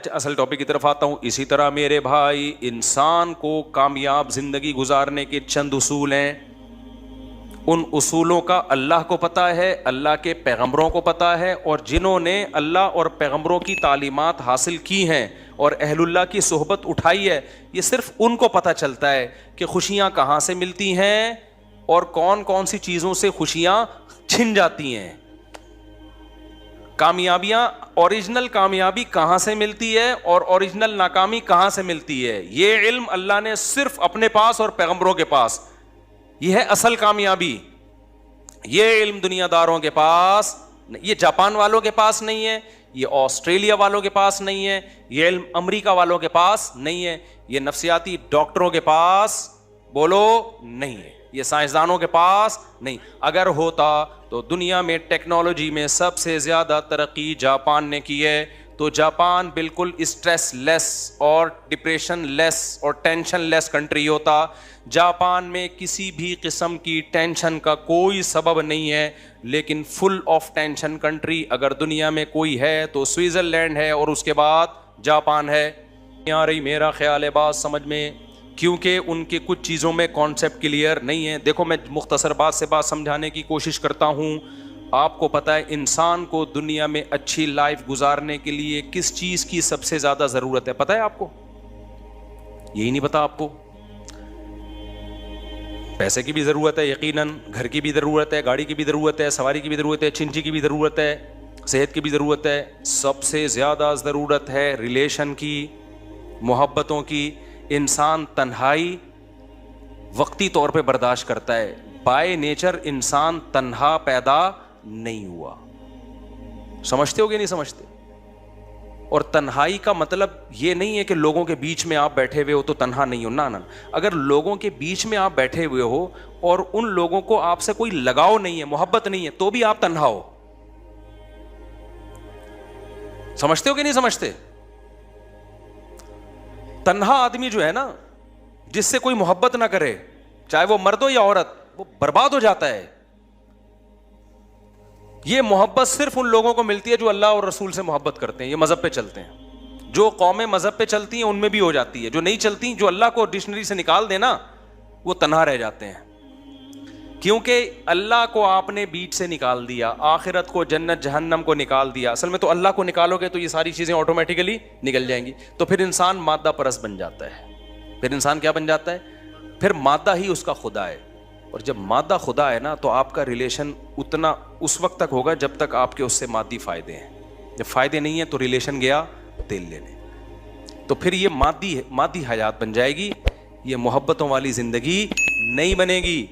اصل ٹاپک کی طرف آتا ہوں. اسی طرح میرے بھائی انسان کو کامیاب زندگی گزارنے کے چند اصول ہیں. ان اصولوں کا اللہ کو پتہ ہے, اللہ کے پیغمبروں کو پتہ ہے, اور جنہوں نے اللہ اور پیغمبروں کی تعلیمات حاصل کی ہیں اور اہل اللہ کی صحبت اٹھائی ہے, یہ صرف ان کو پتہ چلتا ہے کہ خوشیاں کہاں سے ملتی ہیں اور کون کون سی چیزوں سے خوشیاں چھن جاتی ہیں. کامیابیاں, اوریجنل کامیابی کہاں سے ملتی ہے اور اوریجنل ناکامی کہاں سے ملتی ہے, یہ علم اللہ نے صرف اپنے پاس اور پیغمبروں کے پاس. یہ ہے اصل کامیابی. یہ علم دنیا داروں کے پاس, یہ جاپان والوں کے پاس نہیں ہے, یہ آسٹریلیا والوں کے پاس نہیں ہے, یہ علم امریکہ والوں کے پاس نہیں ہے, یہ نفسیاتی ڈاکٹروں کے پاس بولو نہیں ہے, یہ سائنسدانوں کے پاس نہیں. اگر ہوتا تو دنیا میں ٹیکنالوجی میں سب سے زیادہ ترقی جاپان نے کی ہے, تو جاپان بالکل اسٹریس لیس اور ڈپریشن لیس اور ٹینشن لیس کنٹری ہوتا. جاپان میں کسی بھی قسم کی ٹینشن کا کوئی سبب نہیں ہے, لیکن فل آف ٹینشن کنٹری اگر دنیا میں کوئی ہے تو سوئٹزرلینڈ ہے, اور اس کے بعد جاپان ہے. آ رہی میرا خیال ہے بات سمجھ میں, کیونکہ ان کے کچھ چیزوں میں کانسیپٹ کلیئر نہیں ہے. دیکھو میں مختصر بات سے بات سمجھانے کی کوشش کرتا ہوں. آپ کو پتہ ہے انسان کو دنیا میں اچھی لائف گزارنے کے لیے کس چیز کی سب سے زیادہ ضرورت ہے, پتہ ہے آپ کو؟ یہی نہیں پتہ آپ کو؟ پیسے کی بھی ضرورت ہے یقیناً, گھر کی بھی ضرورت ہے, گاڑی کی بھی ضرورت ہے, سواری کی بھی ضرورت ہے, چنچی کی بھی ضرورت ہے, صحت کی بھی ضرورت ہے. سب سے زیادہ ضرورت ہے ریلیشن کی, محبتوں کی. انسان تنہائی وقتی طور پہ برداشت کرتا ہے. بائی نیچر انسان تنہا پیدا نہیں ہوا. سمجھتے ہو کہ نہیں سمجھتے؟ اور تنہائی کا مطلب یہ نہیں ہے کہ لوگوں کے بیچ میں آپ بیٹھے ہوئے ہو تو تنہا نہیں ہو, نہ. اگر لوگوں کے بیچ میں آپ بیٹھے ہوئے ہو اور ان لوگوں کو آپ سے کوئی لگاؤ نہیں ہے, محبت نہیں ہے, تو بھی آپ تنہا ہو. سمجھتے ہو کہ نہیں سمجھتے؟ تنہا آدمی جو ہے نا, جس سے کوئی محبت نہ کرے, چاہے وہ مرد ہو یا عورت, وہ برباد ہو جاتا ہے. یہ محبت صرف ان لوگوں کو ملتی ہے جو اللہ اور رسول سے محبت کرتے ہیں, یہ مذہب پہ چلتے ہیں. جو قومیں مذہب پہ چلتی ہیں ان میں بھی ہو جاتی ہے, جو نہیں چلتی, جو اللہ کو ڈکشنری سے نکال دینا, وہ تنہا رہ جاتے ہیں. کیونکہ اللہ کو آپ نے بیچ سے نکال دیا, آخرت کو, جنت جہنم کو نکال دیا. اصل میں تو اللہ کو نکالو گے تو یہ ساری چیزیں آٹومیٹیکلی نکل جائیں گی. تو پھر انسان مادہ پرست بن جاتا ہے. پھر انسان کیا بن جاتا ہے؟ پھر مادہ ہی اس کا خدا ہے. اور جب مادہ خدا ہے نا, تو آپ کا ریلیشن اتنا اس وقت تک ہوگا جب تک آپ کے اس سے مادی فائدے ہیں. جب فائدے نہیں ہیں تو ریلیشن گیا تیل لینے. تو پھر یہ مادی حیات بن جائے گی, یہ محبتوں والی زندگی نہیں بنے گی.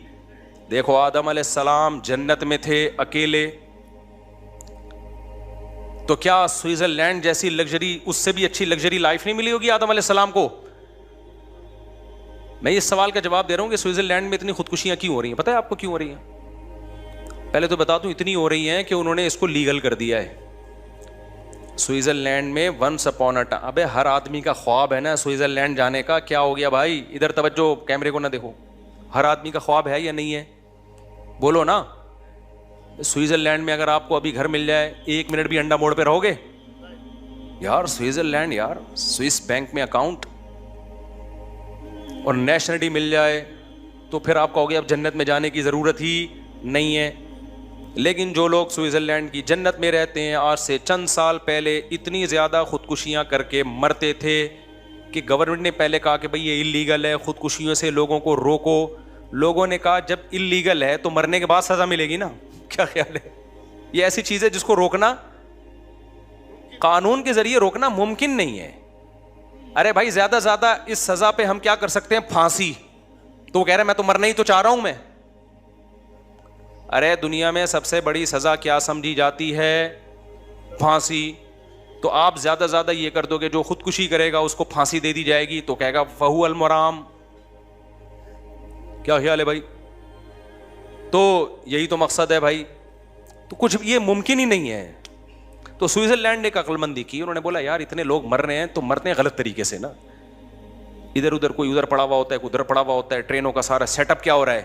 دیکھو آدم علیہ السلام جنت میں تھے اکیلے, تو کیا سوئٹزرلینڈ جیسی لگژری, اس سے بھی اچھی لگژری لائف نہیں ملی ہوگی آدم علیہ السلام کو؟ میں اس سوال کا جواب دے رہا ہوں کہ سوئٹزرلینڈ میں اتنی خودکشیاں کیوں ہو رہی ہیں. پتہ ہے آپ کو کیوں ہو رہی ہیں؟ پہلے تو بتا دوں, اتنی ہو رہی ہیں کہ انہوں نے اس کو لیگل کر دیا ہے. سوئٹزرلینڈ میں ونس اپون اے ٹائم, ابے ہر آدمی کا خواب ہے نا سوئٹزرلینڈ جانے کا. کیا ہو گیا بھائی, ادھر توجہ, کیمرے کو نہ دیکھو. ہر آدمی کا خواب ہے یا نہیں ہے؟ بولو نا. سوئٹزرلینڈ میں اگر آپ کو ابھی گھر مل جائے, 1 منٹ بھی انڈا موڑ پہ رہو گے؟ یار سوئٹزرلینڈ, یار سوئس بینک میں اکاؤنٹ اور نیشنلٹی مل جائے تو پھر آپ کہو گے اب جنت میں جانے کی ضرورت ہی نہیں ہے. لیکن جو لوگ سوئٹزرلینڈ کی جنت میں رہتے ہیں, آج سے چند سال پہلے اتنی زیادہ خودکشیاں کر کے مرتے تھے کہ گورنمنٹ نے پہلے کہا کہ بھئی یہ اللیگل ہے, خودکشیوں سے لوگوں کو روکو. لوگوں نے کہا جب اللیگل ہے تو مرنے کے بعد سزا ملے گی نا. کیا خیال ہے؟ یہ ایسی چیز ہے جس کو روکنا, قانون کے ذریعے روکنا ممکن نہیں ہے. ارے بھائی زیادہ زیادہ اس سزا پہ ہم کیا کر سکتے ہیں؟ پھانسی. تو وہ کہہ رہے میں تو مرنا ہی تو چاہ رہا ہوں میں. ارے دنیا میں سب سے بڑی سزا کیا سمجھی جاتی ہے؟ پھانسی. تو آپ زیادہ زیادہ یہ کر دو کہ جو خودکشی کرے گا اس کو پھانسی دے دی جائے گی, تو کہے گا فہو المرام. کیا خیال ہے بھائی؟ تو یہی تو مقصد ہے بھائی. تو کچھ یہ ممکن ہی نہیں ہے. تو سوئٹزرلینڈ نے ایک عقل مندی کی, انہوں نے بولا یار اتنے لوگ مر رہے ہیں تو مرتے ہیں غلط طریقے سے نا. ادھر ادھر, کوئی ادھر پڑا ہوا ہوتا ہے, کوئی ادھر پڑا ہوا ہوتا ہے. ٹرینوں کا سارا سیٹ اپ کیا ہو رہا ہے؟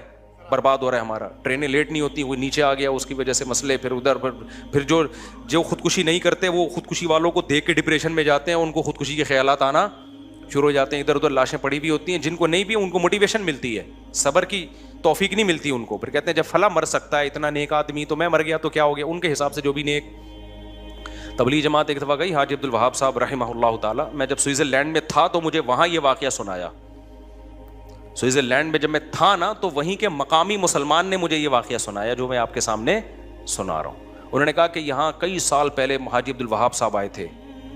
برباد ہو رہا ہے ہمارا. ٹرینیں لیٹ نہیں ہوتی, وہ نیچے آ گیا اس کی وجہ سے مسئلے, پھر ادھر پھر جو خودکشی نہیں کرتے وہ خودکشی والوں کو دیکھ کے ڈپریشن میں جاتے ہیں, ان کو خودکشی کے خیالات آنا شروع ہو جاتے ہیں. ادھر ادھر لاشیں پڑی بھی ہوتی ہیں, جن کو نہیں بھی ان کو موٹیویشن ملتی ہے, صبر کی توفیق نہیں ملتی ان کو. پھر کہتے ہیں جب فلاں مر سکتا ہے اتنا نیک آدمی, تو میں مر گیا تو کیا ہو گیا. ان کے حساب سے جو بھی نیک. تبلیغ جماعت ایک دفعہ گئی, حاجی عبدالوہاب صاحب رحمہ اللہ تعالیٰ, میں جب سوئٹزرلینڈ میں تھا تو مجھے وہاں یہ واقعہ سنایا. سوئٹزرلینڈ میں جب میں تھا نا, تو وہیں کے مقامی مسلمان نے مجھے یہ واقعہ سنایا جو میں آپ کے سامنے سنا رہا ہوں. انہوں نے کہا کہ یہاں کئی سال پہلے حاجی عبدالوہاب صاحب آئے تھے,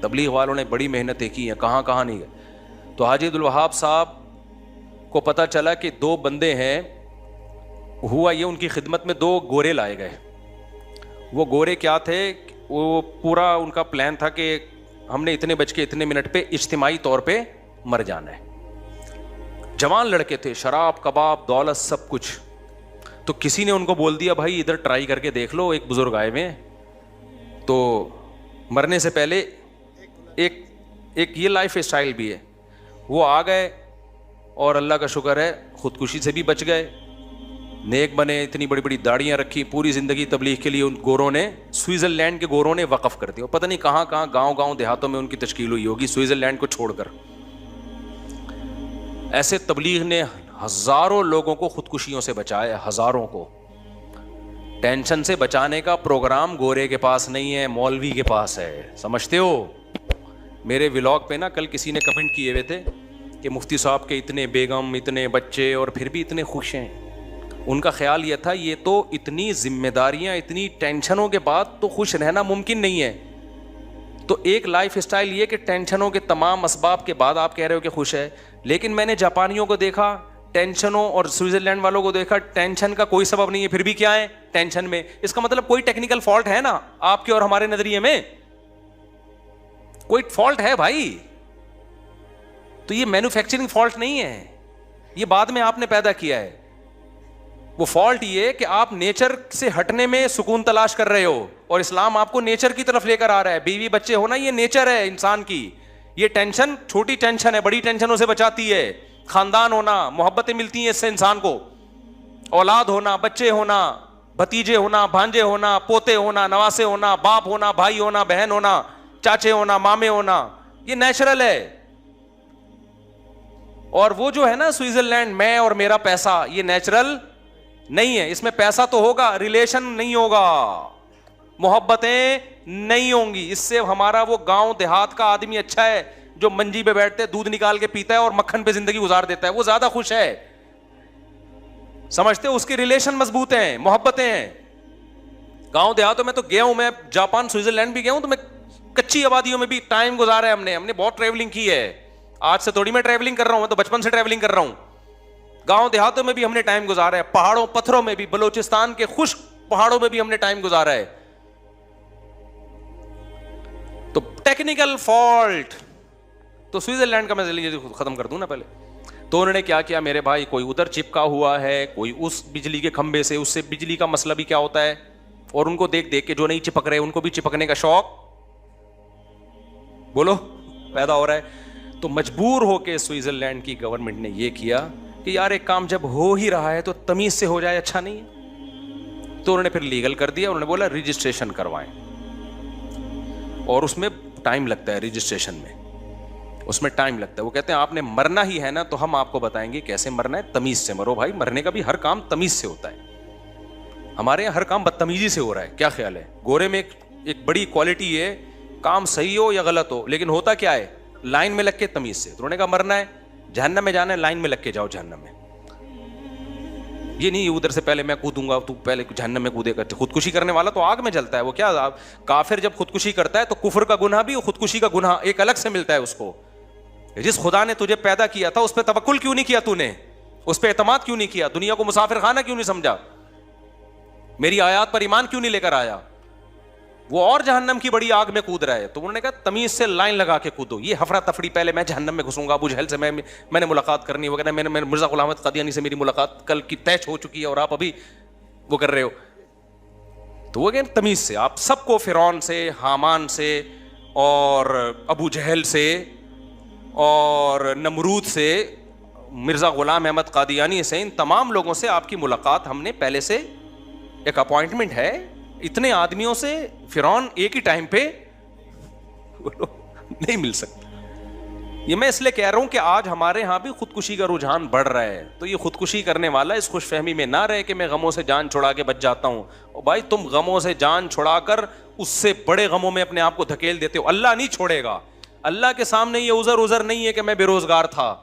تبلیغ والوں نے بڑی محنتیں کی ہیں, کہاں کہاں نہیں گئے. تو حاجی عبدالوہاب صاحب کو پتہ چلا کہ 2 بندے ہیں. ہوا یہ, ان کی خدمت میں 2 گورے لائے گئے. وہ گورے کیا تھے, وہ پورا ان کا پلان تھا کہ ہم نے اتنے بج کے اتنے منٹ پہ اجتماعی طور پہ مر جانا ہے. جوان لڑکے تھے, شراب کباب دولت سب کچھ. تو کسی نے ان کو بول دیا بھائی ادھر ٹرائی کر کے دیکھ لو, ایک بزرگ آئے ہوئے ہیں تو مرنے سے پہلے ایک یہ لائف اسٹائل بھی ہے. وہ آ گئے اور اللہ کا شکر ہے خودکشی سے بھی بچ گئے, نیک بنے, اتنی بڑی بڑی داڑیاں رکھی, پوری زندگی تبلیغ کے لیے ان گوروں نے, سوئٹزرلینڈ کے گوروں نے وقف کر دیا. پتہ نہیں کہاں کہاں گاؤں دیہاتوں میں ان کی تشکیل ہوئی ہوگی سوئٹزرلینڈ کو چھوڑ کر. ایسے تبلیغ نے ہزاروں لوگوں کو خودکشیوں سے بچایا, ہزاروں کو. ٹینشن سے بچانے کا پروگرام گورے کے پاس نہیں ہے, مولوی کے پاس ہے, سمجھتے ہو. میرے ولاگ پہ نا کل کسی نے کمنٹ کیے ہوئے تھے کہ مفتی صاحب کے اتنے بیگم, اتنے بچے اور پھر بھی اتنے خوش ہیں. ان کا خیال یہ تھا یہ تو اتنی ذمہ داریاں, اتنی ٹینشنوں کے بعد تو خوش رہنا ممکن نہیں ہے. تو ایک لائف اسٹائل یہ کہ ٹینشنوں کے تمام اسباب کے بعد آپ کہہ رہے ہو کہ خوش ہے. لیکن میں نے جاپانیوں کو دیکھا ٹینشنوں, اور سوئٹزرلینڈ والوں کو دیکھا ٹینشن کا کوئی سبب نہیں ہے, پھر بھی کیا ہے ٹینشن میں. اس کا مطلب کوئی ٹیکنیکل فالٹ ہے نا آپ کے اور ہمارے نظریے میں, کوئی فالٹ ہے بھائی. تو یہ مینوفیکچرنگ فالٹ نہیں ہے, یہ بعد میں آپ نے پیدا کیا ہے. وہ فالٹ یہ کہ آپ نیچر سے ہٹنے میں سکون تلاش کر رہے ہو, اور اسلام آپ کو نیچر کی طرف لے کر آ رہا ہے. بیوی بچے ہونا یہ نیچر ہے انسان کی. یہ ٹینشن چھوٹی ٹینشن ہے, بڑی ٹینشنوں سے بچاتی ہے. خاندان ہونا, محبتیں ملتی ہیں اس سے انسان کو, اولاد ہونا, بچے ہونا, بھتیجے ہونا, بھانجے ہونا, پوتے ہونا, نواسے ہونا, باپ ہونا, بھائی ہونا, بہن ہونا, چاچے ہونا, مامے ہونا, یہ نیچرل ہے. اور وہ جو ہے نا سوئٹزرلینڈ, میں اور میرا پیسہ, یہ نیچرل نہیں ہے. اس میں پیسہ تو ہوگا, ریلیشن نہیں ہوگا, محبتیں نہیں ہوں گی. اس سے ہمارا وہ گاؤں دیہات کا آدمی اچھا ہے جو منجی پہ بیٹھتے دودھ نکال کے پیتا ہے اور مکھن پہ زندگی گزار دیتا ہے, وہ زیادہ خوش ہے. سمجھتے ہو, اس کے ریلیشن مضبوط ہیں, محبتیں ہیں. گاؤں دیہاتوں میں تو گیا ہوں میں, جاپان سوئٹزرلینڈ بھی گیا ہوں, تو میں کچی آبادیوں میں بھی ٹائم گزارا ہے ہم نے بہت ٹریولنگ کی ہے. آج سے تھوڑی میں ٹریولنگ کر رہا ہوں, میں تو بچپن سے ٹریولنگ کر رہا ہوں. گاؤں دیہاتوں میں بھی ہم نے ٹائم گزارا ہے, پہاڑوں پتھروں میں بھی, بلوچستان کے خشک پہاڑوں میں بھی ہم نے ٹائم گزارا ہے. تو ٹیکنیکل فالٹ تو سوئٹزرلینڈ کا میں ختم کر دوں نا پہلے. تو انہوں نے کیا کیا میرے بھائی, کوئی ادھر چپکا ہوا ہے, کوئی اس بجلی کے کھمبے سے, اس سے بجلی کا مسئلہ بھی کیا ہوتا ہے, اور ان کو دیکھ دیکھ کے جو نہیں چپک رہے ان کو بھی چپکنے کا شوق بولو پیدا ہو رہا ہے. تو مجبور ہو کے سوئٹزرلینڈ کی گورنمنٹ نے یہ کیا کہ یار ایک کام جب ہو ہی رہا ہے تو تمیز سے ہو جائے, اچھا نہیں ہے. تو انہوں نے پھر لیگل کر دیا, انہوں نے بولا رجسٹریشن کروائیں, اور اس میں ٹائم لگتا ہے, رجسٹریشن میں اس میں ٹائم لگتا ہے. وہ کہتے ہیں آپ نے مرنا ہی ہے نا تو ہم آپ کو بتائیں گے کیسے مرنا ہے, تمیز سے مرو بھائی. مرنے کا بھی ہر کام تمیز سے ہوتا ہے, ہمارے یہاں ہر کام بدتمیزی سے ہو رہا ہے. کیا خیال ہے, گورے میں ایک بڑی کوالٹی ہے, کام صحیح ہو یا غلط ہو لیکن ہوتا کیا ہے, لائن میں لگ کے تمیز سے. تو انہوں نے کہا مرنا ہے, جہنم میں جانا ہے, لائن میں لگ کے جاؤ جہنم میں. یہ نہیں ادھر سے پہلے میں کودوں گا, تو پہلے جہنم میں کودے گا. خودکشی کرنے والا تو آگ میں جلتا ہے. وہ کیا, کافر جب خودکشی کرتا ہے تو کفر کا گناہ بھی, خودکشی کا گناہ ایک الگ سے ملتا ہے اس کو. جس خدا نے تجھے پیدا کیا تھا اس پہ توکل کیوں نہیں کیا, تو نے اس پہ اعتماد کیوں نہیں کیا, دنیا کو مسافر خانہ کیوں نہیں سمجھا, میری آیات پر ایمان کیوں نہیں لے کر آیا, وہ اور جہنم کی بڑی آگ میں کود رہا ہے. تو انہوں نے کہا تمیز سے لائن لگا کے کودو. یہ ہفرا تفری, پہلے میں جہنم میں گھسوں گا, ابو جہل سے میں نے ملاقات کرنی ہے, وہ کہنا میں مرزا غلام احمد قادیانی سے میری ملاقات کل کی طے ہو چکی ہے اور آپ ابھی وہ کر رہے ہو. تو وہ کہنا تمیز سے, آپ سب کو فرعون سے, حامان سے, اور ابو جہل سے, اور نمرود سے, مرزا غلام احمد قادیانی سے، ان تمام لوگوں سے آپ کی ملاقات ہم نے پہلے سے ایک اپوائنٹمنٹ ہے. اتنے آدمیوں سے فرعون ایک ہی ٹائم پہ نہیں مل سکتا. یہ میں اس لیے کہہ رہا ہوں کہ آج ہمارے ہاں بھی خودکشی کا رجحان بڑھ رہا ہے. تو یہ خودکشی کرنے والا اس خوش فہمی میں نہ رہے کہ میں غموں سے جان چھڑا کے بچ جاتا ہوں. او بھائی تم غموں سے جان چھڑا کر اس سے بڑے غموں میں اپنے آپ کو دھکیل دیتے ہو. اللہ نہیں چھوڑے گا. اللہ کے سامنے یہ عذر نہیں ہے کہ میں بے روزگار تھا.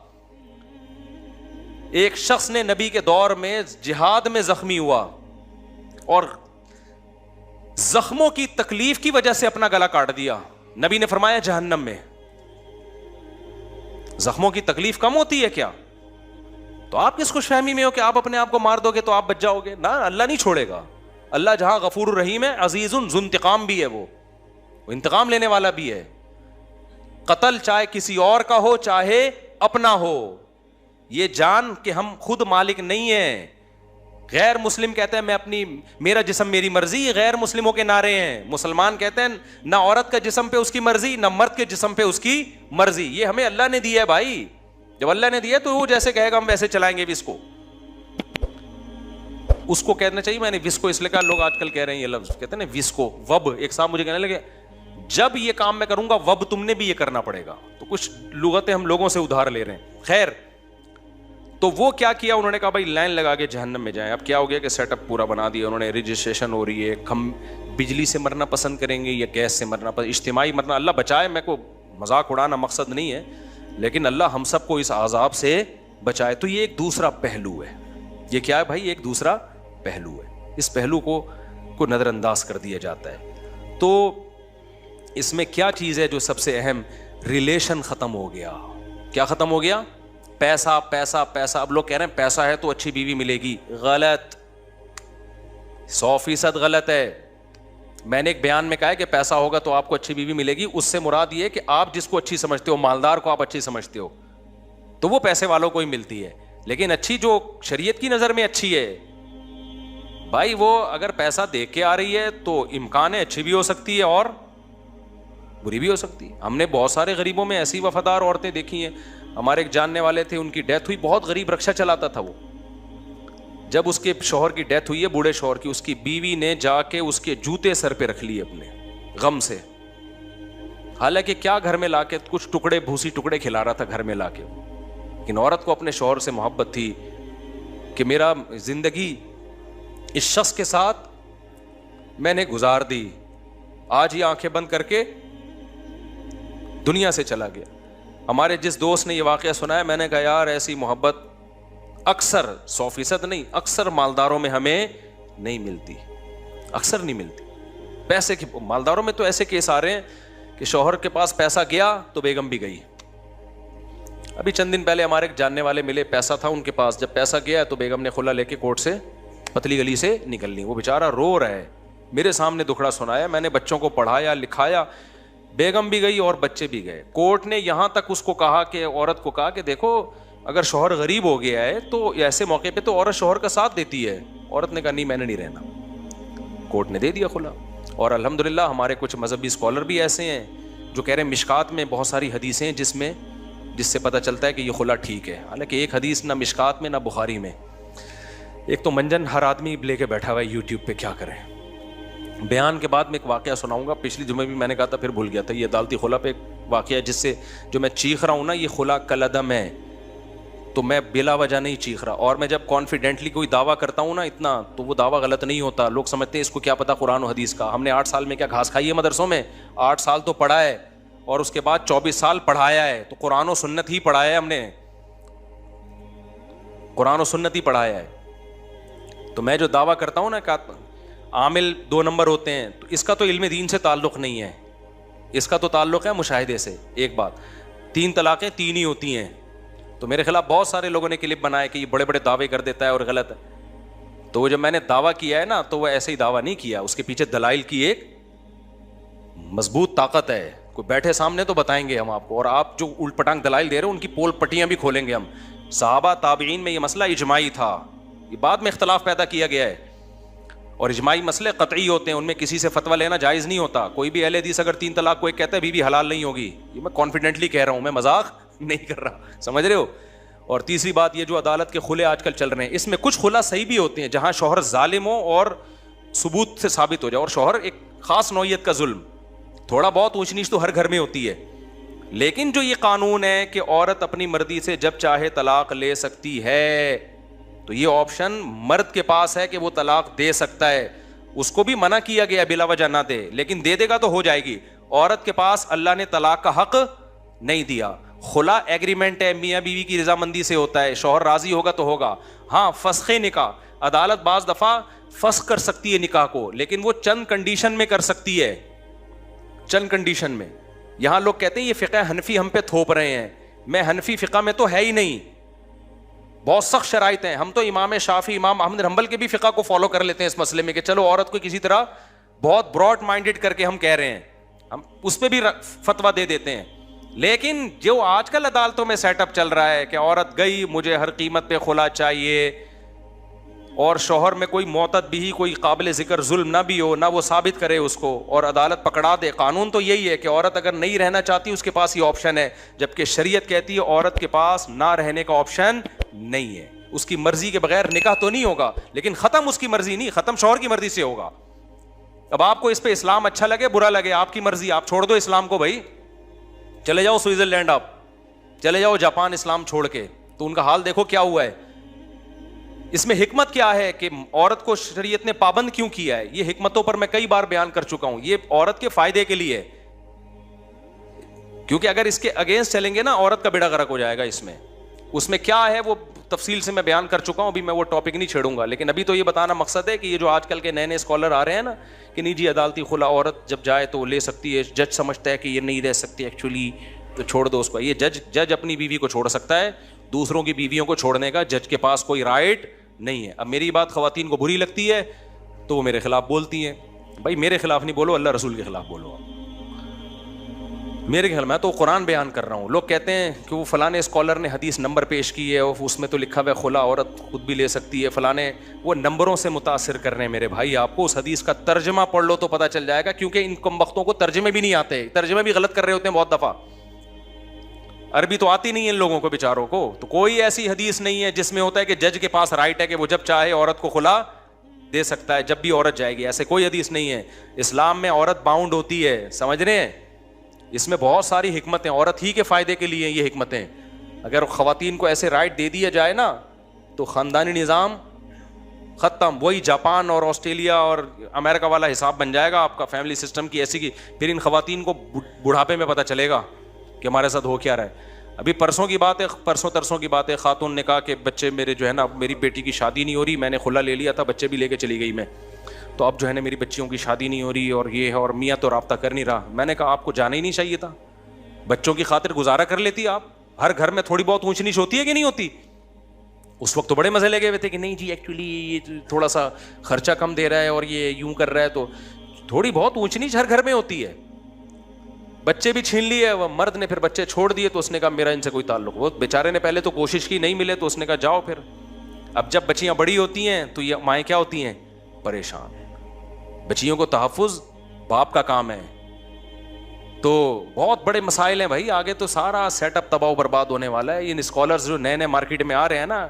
ایک شخص نے نبی کے دور میں جہاد میں زخمی ہوا اور زخموں کی تکلیف کی وجہ سے اپنا گلا کاٹ دیا. نبی نے فرمایا جہنم میں. زخموں کی تکلیف کم ہوتی ہے کیا؟ تو آپ کس خوش فہمی میں ہو کہ آپ اپنے آپ کو مار دو گے تو آپ بچ جاؤ گے؟ نہ، اللہ نہیں چھوڑے گا. اللہ جہاں غفور الرحیم ہے، عزیز ذو انتقام بھی ہے، وہ انتقام لینے والا بھی ہے. قتل چاہے کسی اور کا ہو چاہے اپنا ہو، یہ جان کہ ہم خود مالک نہیں ہیں. غیر مسلم کہتے ہیں میرا جسم میری مرضی، غیر مسلموں کے نعرے ہیں. مسلمان کہتے ہیں نہ عورت کا جسم پہ اس کی مرضی، نہ مرد کے جسم پہ اس کی مرضی. یہ ہمیں اللہ نے دیا ہے بھائی. جب اللہ نے دیا تو وہ جیسے کہے گا ہم ویسے چلائیں گے. اس کو کہنا چاہیے. میں نے وسکو اس لیے کہا، لوگ آج کل کہہ رہے ہیں یہ لفظ، کہتے ہیں نا وسکو، وب. ایک صاحب مجھے کہنے لگے جب یہ کام میں کروں گا وب تم نے بھی یہ کرنا پڑے گا. تو کچھ لغتیں ہم لوگوں سے ادھار لے رہے ہیں. خیر، تو وہ کیا کیا، انہوں نے کہا بھائی لائن لگا کے جہنم میں جائیں. اب کیا ہو گیا کہ سیٹ اپ پورا بنا دیا انہوں نے، رجسٹریشن ہو رہی ہے. ہم بجلی سے مرنا پسند کریں گے یا گیس سے مرنا پسند، اجتماعی مرنا. اللہ بچائے، میں کو مذاق اڑانا مقصد نہیں ہے، لیکن اللہ ہم سب کو اس عذاب سے بچائے. تو یہ ایک دوسرا پہلو ہے. یہ کیا ہے بھائی؟ ایک دوسرا پہلو ہے. اس پہلو کو نظر انداز کر دیا جاتا ہے. تو اس میں کیا چیز ہے جو سب سے اہم؟ ریلیشن ختم ہو گیا. کیا ختم ہو گیا؟ پیسہ پیسہ پیسہ. اب لوگ کہہ رہے ہیں پیسہ ہے تو اچھی بیوی ملے گی. غلط، 100% غلط ہے. میں نے ایک بیان میں کہا ہے کہ پیسہ ہوگا تو آپ کو اچھی بیوی ملے گی. اس سے مراد یہ کہ آپ جس کو اچھی سمجھتے ہو، مالدار کو آپ اچھی سمجھتے ہو، تو وہ پیسے والوں کو ہی ملتی ہے. لیکن اچھی جو شریعت کی نظر میں اچھی ہے بھائی، وہ اگر پیسہ دیکھ کے آ رہی ہے تو امکان ہے اچھی بھی ہو سکتی ہے اور بری بھی ہو سکتی ہے. ہم نے بہت سارے غریبوں میں ایسی وفادار عورتیں دیکھی ہیں. ہمارے ایک جاننے والے تھے، ان کی ڈیتھ ہوئی، بہت غریب، رکشہ چلاتا تھا وہ. جب اس کے شوہر کی ڈیتھ ہوئی ہے، بوڑھے شوہر کی، اس کی بیوی نے جا کے اس کے جوتے سر پہ رکھ لیے اپنے غم سے. حالانکہ کیا گھر میں لا کے کچھ ٹکڑے، بھوسی ٹکڑے کھلا رہا تھا گھر میں لا کے. لیکن عورت کو اپنے شوہر سے محبت تھی کہ میرا زندگی اس شخص کے ساتھ میں نے گزار دی، آج یہ آنکھیں بند کر کے دنیا سے چلا گیا. ہمارے جس دوست نے یہ واقعہ سنا ہے، میں نے کہا یار ایسی محبت اکثر 100% نہیں، اکثر مالداروں میں ہمیں نہیں ملتی، اکثر نہیں ملتی. پیسے کی مالداروں میں تو ایسے کیس آ رہے ہیں کہ شوہر کے پاس پیسہ گیا تو بیگم بھی گئی. ابھی چند دن پہلے ہمارے ایک جاننے والے ملے، پیسہ تھا ان کے پاس، جب پیسہ گیا تو بیگم نے کھلا لے کے کورٹ سے پتلی گلی سے نکل لی. وہ بیچارہ رو رہا ہے، میرے سامنے دکھڑا سنایا. میں نے بچوں کو پڑھایا لکھایا، بیگم بھی گئی اور بچے بھی گئے. کورٹ نے یہاں تک اس کو کہا کہ عورت کو کہا کہ دیکھو اگر شوہر غریب ہو گیا ہے تو ایسے موقع پہ تو عورت شوہر کا ساتھ دیتی ہے. عورت نے کہا نہیں میں نے نہیں رہنا. کورٹ نے دے دیا کھلا. اور الحمدللہ ہمارے کچھ مذہبی اسکالر بھی ایسے ہیں جو کہہ رہے ہیں مشکات میں بہت ساری حدیثیں ہیں جس سے پتہ چلتا ہے کہ یہ خلا ٹھیک ہے. حالانکہ ایک حدیث نہ مشکات میں نہ بخاری میں. ایک تو منجن ہر آدمی لے کے بیٹھا ہوا ہے یوٹیوب پہ، کیا کریں. بیان کے بعد میں ایک واقعہ سناؤں گا. پچھلی جمعے بھی میں نے کہا تھا، پھر بھول گیا تھا. یہ عدالتی خلا پہ ایک واقعہ جس سے جو میں چیخ رہا ہوں نا، یہ خلا کالعدم ہے، تو میں بلا وجہ نہیں چیخ رہا. اور میں جب کانفیڈنٹلی کوئی دعویٰ کرتا ہوں نا اتنا، تو وہ دعویٰ غلط نہیں ہوتا. لوگ سمجھتے ہیں اس کو کیا پتا قرآن و حدیث کا. ہم نے 8 سال میں کیا گھاس کھائی ہے مدرسوں میں؟ 8 سال تو پڑھا ہے اور اس کے بعد 24 سال پڑھایا ہے. تو قرآن و سنت ہی پڑھایا ہے ہم نے، قرآن و سنت ہی پڑھایا ہے. تو میں جو دعویٰ کرتا ہوں نا کہ عامل 2 نمبر ہوتے ہیں، تو اس کا تو علم دین سے تعلق نہیں ہے، اس کا تو تعلق ہے مشاہدے سے. ایک بات، 3 طلاقیں 3 ہی ہوتی ہیں. تو میرے خلاف بہت سارے لوگوں نے کلپ بنائے کہ یہ بڑے بڑے دعوے کر دیتا ہے اور غلط ہے. تو وہ جب میں نے دعویٰ کیا ہے نا، تو وہ ایسے ہی دعویٰ نہیں کیا، اس کے پیچھے دلائل کی ایک مضبوط طاقت ہے. کوئی بیٹھے سامنے تو بتائیں گے ہم آپ کو، اور آپ جو الٹ پٹانگ دلائل دے رہے ہیں ان کی پول پٹیاں بھی کھولیں گے ہم. صحابہ تابعین میں یہ مسئلہ اجماعی تھا، یہ بعد میں اختلاف پیدا کیا گیا ہے. اور اجماعی مسئلے قطعی ہوتے ہیں، ان میں کسی سے فتویٰ لینا جائز نہیں ہوتا. کوئی بھی اہل حدیث اگر 3 طلاق کوئی کہتا ہے بیوی حلال نہیں ہوگی، یہ میں کانفیڈنٹلی کہہ رہا ہوں، میں مذاق نہیں کر رہا، سمجھ رہے ہو. اور تیسری بات یہ جو عدالت کے خلے آج کل چل رہے ہیں اس میں کچھ خلا صحیح بھی ہوتے ہیں جہاں شوہر ظالم ہو اور ثبوت سے ثابت ہو جائے, اور شوہر ایک خاص نوعیت کا ظلم, تھوڑا بہت اونچ نیچ تو ہر گھر میں ہوتی ہے, لیکن جو یہ قانون ہے کہ عورت اپنی مرضی سے جب چاہے طلاق لے سکتی ہے, تو یہ آپشن مرد کے پاس ہے کہ وہ طلاق دے سکتا ہے. اس کو بھی منع کیا گیا بلا وجہ نہ دے, لیکن دے دے گا تو ہو جائے گی. عورت کے پاس اللہ نے طلاق کا حق نہیں دیا. خلا ایگریمنٹ ہے, میاں بیوی کی رضامندی سے ہوتا ہے, شوہر راضی ہوگا تو ہوگا. ہاں فسخ نکاح, عدالت بعض دفعہ فسخ کر سکتی ہے نکاح کو, لیکن وہ چند کنڈیشن میں کر سکتی ہے, چند کنڈیشن میں. یہاں لوگ کہتے ہیں یہ فقہ حنفی ہم پہ تھوپ رہے ہیں, میں حنفی فقہ میں تو ہے ہی نہیں, بہت سخت شرائط ہیں. ہم تو امام شافعی, امام احمد حنبل کے بھی فقہ کو فالو کر لیتے ہیں اس مسئلے میں کہ چلو عورت کو کسی طرح بہت براڈ مائنڈیڈ کر کے ہم کہہ رہے ہیں, ہم اس پہ بھی فتویٰ دے دیتے ہیں. لیکن جو آج کل عدالتوں میں سیٹ اپ چل رہا ہے کہ عورت گئی مجھے ہر قیمت پہ خلا چاہیے, اور شوہر میں کوئی معتد بھی, کوئی قابل ذکر ظلم نہ بھی ہو, نہ وہ ثابت کرے اس کو, اور عدالت پکڑا دے. قانون تو یہی ہے کہ عورت اگر نہیں رہنا چاہتی اس کے پاس یہ آپشن ہے, جبکہ شریعت کہتی ہے عورت کے پاس نہ رہنے کا آپشن نہیں ہے. اس کی مرضی کے بغیر نکاح تو نہیں ہوگا, لیکن ختم اس کی مرضی نہیں, ختم شوہر کی مرضی سے ہوگا. اب آپ کو اس پہ اسلام اچھا لگے برا لگے آپ کی مرضی, آپ چھوڑ دو اسلام کو بھائی, چلے جاؤ سوئٹزرلینڈ, آپ چلے جاؤ جاپان اسلام چھوڑ کے, تو ان کا حال دیکھو کیا ہوا ہے. اس میں حکمت کیا ہے کہ عورت کو شریعت نے پابند کیوں کیا ہے, یہ حکمتوں پر میں کئی بار بیان کر چکا ہوں. یہ عورت کے فائدے کے لیے, کیونکہ اگر اس کے اگینسٹ چلیں گے نا عورت کا بیڑا غرق ہو جائے گا. اس میں کیا ہے وہ تفصیل سے میں بیان کر چکا ہوں, ابھی میں وہ ٹاپک نہیں چھیڑوں گا. لیکن ابھی تو یہ بتانا مقصد ہے کہ یہ جو آج کل کے نئے نئے اسکالر آ رہے ہیں نا کہ نہیں جی عدالتی خلا عورت جب جائے تو لے سکتی ہے, جج سمجھتا ہے کہ یہ نہیں رہ سکتی ایکچولی تو چھوڑ دو اس کو. یہ جج اپنی بیوی کو چھوڑ سکتا ہے, دوسروں کی بیویوں کو چھوڑنے کا جج کے پاس کوئی رائٹ نہیں ہے. اب میری بات خواتین کو بری لگتی ہے تو وہ میرے خلاف بولتی ہیں, بھائی میرے خلاف نہیں بولو, اللہ رسول کے خلاف بولو. میرے خیال میں تو قرآن بیان کر رہا ہوں. لوگ کہتے ہیں کہ وہ فلانے اسکالر نے حدیث نمبر پیش کی ہے, اس میں تو لکھا ہوا ہے خلا عورت خود بھی لے سکتی ہے, فلانے وہ نمبروں سے متاثر کر رہے ہیں. میرے بھائی آپ کو اس حدیث کا ترجمہ پڑھ لو تو پتہ چل جائے گا, کیونکہ ان کم وقتوں کو ترجمے بھی نہیں آتے, ترجمے بھی غلط کر رہے ہوتے ہیں بہت دفعہ. عربی تو آتی نہیں ہے ان لوگوں کو بیچاروں کو, تو کوئی ایسی حدیث نہیں ہے جس میں ہوتا ہے کہ جج کے پاس رائٹ ہے کہ وہ جب چاہے عورت کو خلا دے سکتا ہے جب بھی عورت جائے گی. ایسے کوئی حدیث نہیں ہے. اسلام میں عورت باؤنڈ ہوتی ہے, سمجھ رہے ہیں, اس میں بہت ساری حکمتیں عورت ہی کے فائدے کے لیے یہ حکمتیں. اگر خواتین کو ایسے رائٹ دے دیا جائے نا تو خاندانی نظام ختم. وہی جاپان اور آسٹریلیا اور امریکہ والا حساب بن جائے گا آپ کا فیملی سسٹم کی ایسی کی. پھر ان خواتین کو بڑھاپے میں پتہ چلے گا کہ ہمارے ساتھ ہو کیا رہا ہے. ابھی پرسوں کی بات ہے, پرسوں ترسوں کی بات ہے, خاتون نے کہا کہ بچے میرے جو ہے نا, میری بیٹی کی شادی نہیں ہو رہی, میں نے خلا لے لیا تھا, بچے بھی لے کے چلی گئی میں, تو اب جو ہے نا میری بچیوں کی شادی نہیں ہو رہی اور یہ ہے, اور میاں تو رابطہ کر نہیں رہا. میں نے کہا آپ کو جانا ہی نہیں چاہیے تھا, بچوں کی خاطر گزارا کر لیتی آپ. ہر گھر میں تھوڑی بہت اونچ نیچ ہوتی ہے کہ نہیں ہوتی. اس وقت تو بڑے مزے لگے ہوئے تھے کہ نہیں جی ایکچولی یہ تھوڑا سا خرچہ کم دے رہا ہے اور یہ یوں کر رہا ہے, تو تھوڑی بہت اونچ نیچ ہر گھر میں ہوتی ہے. بچے بھی چھین لیے, وہ مرد نے پھر بچے چھوڑ دیے, تو اس نے کہا میرا ان سے کوئی تعلق. وہ بیچارے نے پہلے تو کوشش کی, نہیں ملے تو اس نے کہا جاؤ پھر. اب جب بچیاں بڑی ہوتی ہیں تو یہ مائیں کیا ہوتی ہیں, پریشان. بچیوں کو تحفظ باپ کا کام ہے, تو بہت بڑے مسائل ہیں بھائی. آگے تو سارا سیٹ اپ تباہ و برباد ہونے والا ہے. ان اسکالرز جو نئے نئے مارکیٹ میں آ رہے ہیں نا,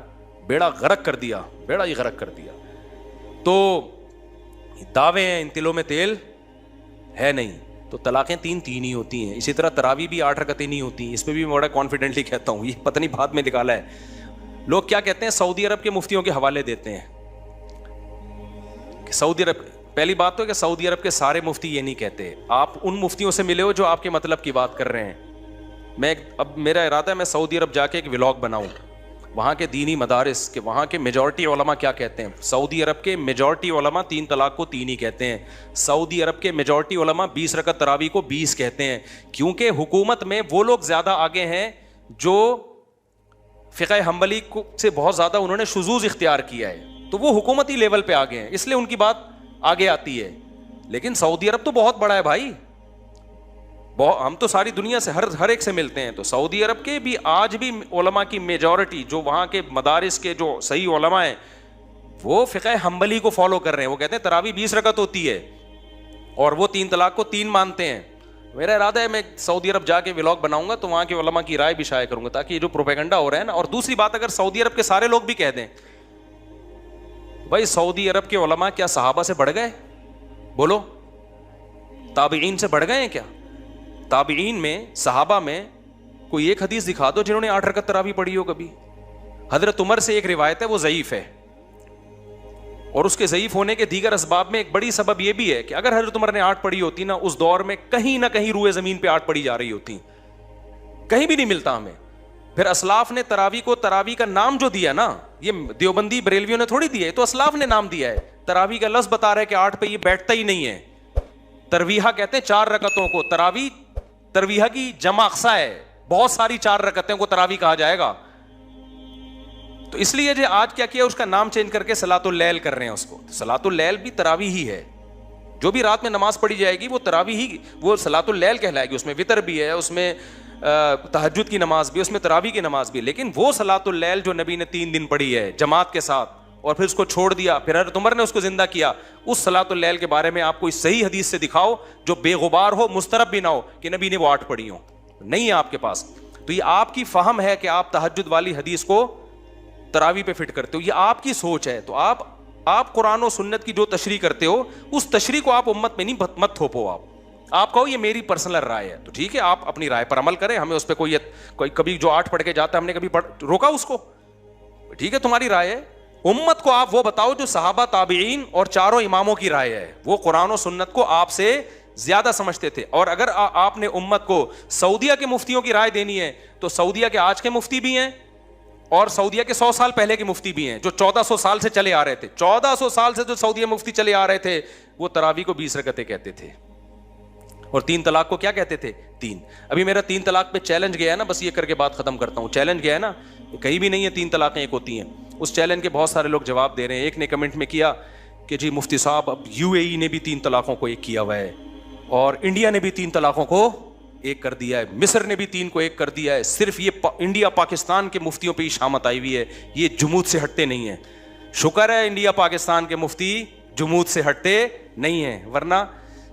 بیڑا غرق کر دیا, بیڑا ہی غرق کر دیا. تو دعوے ہیں, ان تلوں میں تیل ہے نہیں. تو طلاقیں تین ہی ہوتی ہیں. اسی طرح تراویح بھی 8 رکعتیں نہیں ہوتی. اس پہ بھی میں بڑا کانفیڈنٹلی کہتا ہوں, یہ پتہ نہیں بعد میں نکالا ہے. لوگ کیا کہتے ہیں, سعودی عرب کے مفتیوں کے حوالے دیتے ہیں کہ سعودی عرب, پہلی بات تو ہے کہ سعودی عرب کے سارے مفتی یہ نہیں کہتے. آپ ان مفتیوں سے ملے ہو جو آپ کے مطلب کی بات کر رہے ہیں. اب میرا ارادہ ہے میں سعودی عرب جا کے ایک ولاگ بناؤں, وہاں کے دینی مدارس کے وہاں کے میجورٹی علماء کیا کہتے ہیں. سعودی عرب کے میجورٹی علماء 3 طلاق کو 3 ہی کہتے ہیں. سعودی عرب کے میجورٹی علماء 20 رکعت تراویح کو 20 کہتے ہیں, کیونکہ حکومت میں وہ لوگ زیادہ آگے ہیں جو فقہ حنبلی سے بہت زیادہ انہوں نے شذوذ اختیار کیا ہے, تو وہ حکومتی لیول پہ آگے ہیں, اس لیے ان کی بات آگے آتی ہے. لیکن سعودی عرب تو بہت بڑا ہے بھائی, ہم تو ساری دنیا سے ہر ایک سے ملتے ہیں. تو سعودی عرب کے بھی آج بھی علماء کی میجورٹی جو وہاں کے مدارس کے جو صحیح علماء ہیں وہ فقہ حنبلی کو فالو کر رہے ہیں. وہ کہتے ہیں تراویح 20 رکعت ہوتی ہے اور وہ 3 طلاق کو 3 مانتے ہیں. میرا ارادہ ہے میں سعودی عرب جا کے ولاگ بناؤں گا تو وہاں کے علماء کی رائے بھی شائع کروں گا, تاکہ یہ جو پروپیگنڈا ہو رہا ہے نا. اور دوسری بات, اگر سعودی عرب کے سارے لوگ بھی کہہ دیں بھائی سعودی عرب کے علماء کیا صحابہ سے بڑھ گئے؟ بولو, تابعین سے بڑھ گئے ہیں کیا؟ تابعین میں, صحابہ میں کوئی ایک حدیث دکھا دو جنہوں نے 8 رکعت تراویح پڑھی ہو کبھی. حضرت عمر سے ایک روایت ہے, وہ ضعیف ہے, اور اس کے ضعیف ہونے کے دیگر اسباب میں ایک بڑی سبب یہ بھی ہے کہ اگر حضرت عمر نے 8 پڑھی ہوتی نا, اس دور میں کہیں نہ کہیں روئے زمین پہ 8 پڑھی جا رہی ہوتی, کہیں بھی نہیں ملتا ہمیں. پھر اسلاف نے تراویح کو تراویح کا نام جو دیا نا, یہ دیوبندی بریلویوں نے تھوڑی دیا ہے, تو اسلاف نے نام دیا ہے. تراویح کا لفظ بتا رہا ہے کہ 8 پہ یہ بیٹھتا ہی نہیں ہے. ترویحہ کہتے ہیں 4 رکعتوں کو, تراویح ترویحہ کی جمع اقصا ہے, بہت ساری 4 رکعتوں کو تراویح کہا جائے گا. تو اس لیے جو آج کیا اس کا نام چینج کر کے صلاۃ اللیل کر رہے ہیں اس کو. صلاۃ اللیل بھی تراویح ہی ہے, جو بھی رات میں نماز پڑھی جائے گی وہ تراویح ہی, وہ صلاۃ اللیل کہلائے گی. اس میں وتر بھی ہے, اس میں تہجد کی نماز بھی, اس میں تراویح کی نماز بھی. لیکن وہ صلاۃ اللیل جو نبی نے 3 دن پڑھی ہے جماعت کے ساتھ اور پھر اس کو چھوڑ دیا, پھر حضرت عمر نے اس کو زندہ کیا, اس صلاۃ اللیل کے بارے میں آپ کوئی صحیح حدیث سے دکھاؤ جو بے غبار ہو, مسترب بھی نہ ہو کہ نبی نے وہ 8 پڑھی ہو. نہیں ہے آپ کے پاس. تو یہ آپ کی فہم ہے کہ آپ تہجد والی حدیث کو تراویح پہ فٹ کرتے ہو, یہ آپ کی سوچ ہے. تو آپ قرآن و سنت کی جو تشریح کرتے ہو, اس تشریح کو آپ امت میں نہیں مت تھوپو. آپ کہو یہ میری پرسنل رائے ہے, تو ٹھیک ہے, آپ اپنی رائے پر عمل کریں. ہمیں اس پہ کوئی کبھی جو 8 پڑھ کے جاتا ہے ہم نے کبھی روکا اس کو, ٹھیک ہے, تمہاری رائے ہے. امت کو آپ وہ بتاؤ جو صحابہ تابعین اور چاروں اماموں کی رائے ہے, وہ قرآن و سنت کو آپ سے زیادہ سمجھتے تھے. اور اگر آپ نے امت کو سعودیہ کے مفتیوں کی رائے دینی ہے تو سعودیہ کے آج کے مفتی بھی ہیں اور سعودیہ کے 100 سال پہلے کے مفتی بھی ہیں, جو 1400 سال سے چلے آ رہے تھے. 1400 سال سے جو سعودیہ مفتی چلے آ رہے تھے وہ تراویح کو 20 رکعتیں کہتے تھے, اور 3 طلاق کو کیا کہتے تھے؟ 3. ابھی میرا 3 طلاق پہ چیلنج گیا ہے نا, بس یہ کر کے بات ختم کرتا ہوں. چیلنج گیا ہے نا, کہیں بھی نہیں ہے 3 طلاقیں ایک ہوتی ہیں. اس چیلنج کے بہت سارے لوگ جواب دے رہے ہیں. ایک نے کمنٹ میں کیا کہ جی مفتی صاحب اب UAE نے بھی 3 طلاقوں کو ایک کیا ہوا ہے, اور انڈیا نے بھی 3 طلاقوں کو ایک کر دیا ہے, مصر نے بھی 3 کو ایک کر دیا ہے. صرف یہ انڈیا پاکستان کے مفتیوں پہ ہی شامت آئی ہوئی ہے, یہ جمود سے ہٹتے نہیں ہیں. شکر ہے انڈیا پاکستان کے مفتی جمود سے ہٹتے نہیں ہیں, ورنہ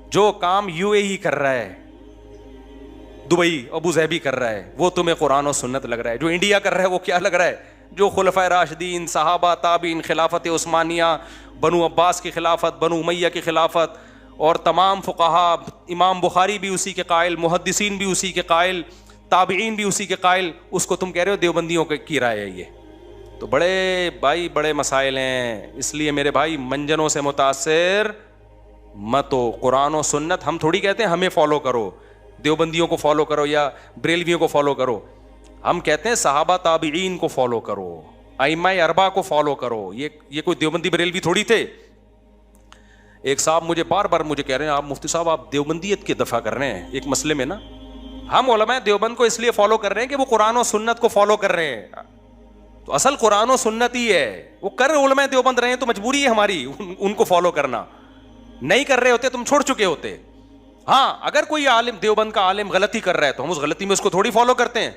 جو کام UAE کر رہا ہے, دبئی ابو ظہبی کر رہا ہے, وہ تمہیں قرآن و سنت لگ رہا ہے. جو انڈیا کر رہا ہے وہ کیا لگ رہا ہے؟ جو خلفائے راشدین, صحابہ, تابعین, خلافت عثمانیہ, بنو عباس کی خلافت, بنو امیہ کی خلافت, اور تمام فقہا, امام بخاری بھی اسی کے قائل, محدثین بھی اسی کے قائل, تابعین بھی اسی کے قائل, اس کو تم کہہ رہے ہو دیوبندیوں کی رائے ہے یہ. تو بڑے بھائی بڑے مسائل ہیں, اس لیے میرے بھائی منجنوں سے متاثر مت ہو. قرآن و سنت ہم تھوڑی کہتے ہیں ہمیں فالو کرو, دیوبندیوں کو فالو کرو یا بریلویوں کو فالو کرو. ہم کہتے ہیں صحابہ تابعین کو فالو کرو, ائمہ اربعہ کو فالو کرو. یہ کوئی دیوبندی بریلوی تھوڑی تھے. ایک صاحب مجھے بار بار کہہ رہے ہیں آپ مفتی صاحب آپ دیوبندیت کی دفاع کر رہے ہیں ایک مسئلے میں نا. ہم علماء دیوبند کو اس لیے فالو کر رہے ہیں کہ وہ قرآن و سنت کو فالو کر رہے ہیں. تو اصل قرآن و سنت ہی ہے, وہ کر علماء دیوبند رہے ہیں تو مجبوری ہے ہماری ان کو فالو کرنا. نہیں کر رہے ہوتے تم چھوڑ چکے ہوتے. ہاں اگر کوئی عالم دیوبند کا عالم غلطی کر رہا ہے تو ہم اس غلطی میں اس کو تھوڑی فالو کرتے ہیں.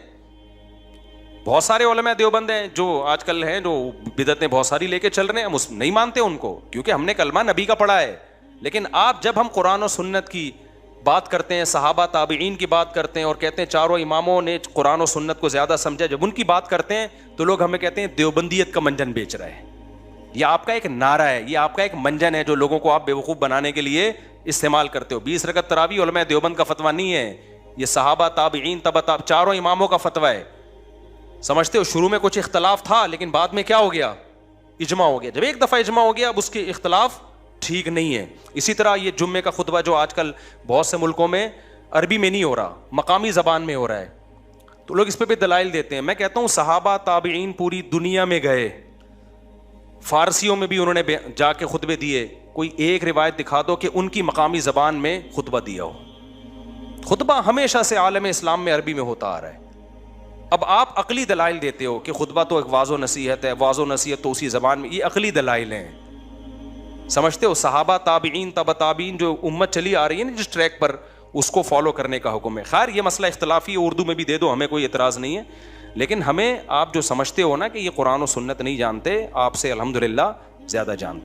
بہت سارے علماء دیوبند ہیں جو آج کل ہیں جو بدعتیں بہت ساری لے کے چل رہے ہیں, ہم نہیں مانتے ان کو کیونکہ ہم نے کلمہ نبی کا پڑھا ہے. لیکن آپ جب ہم قرآن و سنت کی بات کرتے ہیں, صحابہ تابعین کی بات کرتے ہیں اور کہتے ہیں چاروں اماموں نے قرآن و سنت کو زیادہ سمجھا, جب ان کی بات کرتے ہیں تو لوگ ہمیں کہتے ہیں دیوبندیت کا منجن بیچ رہا ہے. یہ آپ کا ایک نعرہ ہے, یہ آپ کا ایک منجن ہے جو لوگوں کو آپ بیوقوف بنانے کے لیے استعمال کرتے ہو. 20 رکعت تراویح علماء دیوبند کا فتویٰ نہیں ہے, یہ صحابہ تابعین چاروں اماموں کا فتویٰ ہے. سمجھتے ہو شروع میں کچھ اختلاف تھا لیکن بعد میں کیا ہو گیا؟ اجماع ہو گیا. جب ایک دفعہ اجماع ہو گیا اب اس کے اختلاف ٹھیک نہیں ہے. اسی طرح یہ جمعے کا خطبہ جو آج کل بہت سے ملکوں میں عربی میں نہیں ہو رہا, مقامی زبان میں ہو رہا ہے, تو لوگ اس پہ بھی دلائل دیتے ہیں. میں کہتا ہوں صحابہ تابعین پوری دنیا میں گئے, فارسیوں میں بھی انہوں نے جا کے خطبے دیے. کوئی ایک روایت دکھا دو کہ ان کی مقامی زبان میں خطبہ دیا ہو. خطبہ ہمیشہ سے عالم اسلام میں عربی میں ہوتا آ رہا ہے. اب آپ عقلی دلائل دیتے ہو کہ خطبہ تو ایک واضح نصیحت ہے, واضح نصیحت تو اسی زبان میں, یہ عقلی دلائل ہیں. سمجھتے ہو صحابہ تابعین تبع تابعین جو امت چلی آ رہی ہے نا جس ٹریک پر, اس کو فالو کرنے کا حکم ہے. خیر یہ مسئلہ اختلافی ہے, اردو میں بھی دے دو, ہمیں کوئی اعتراض نہیں ہے. لیکن ہمیں آپ جو سمجھتے ہو نا کہ یہ قرآن و سنت نہیں جانتے, آپ سے الحمدللہ زیادہ جانتے.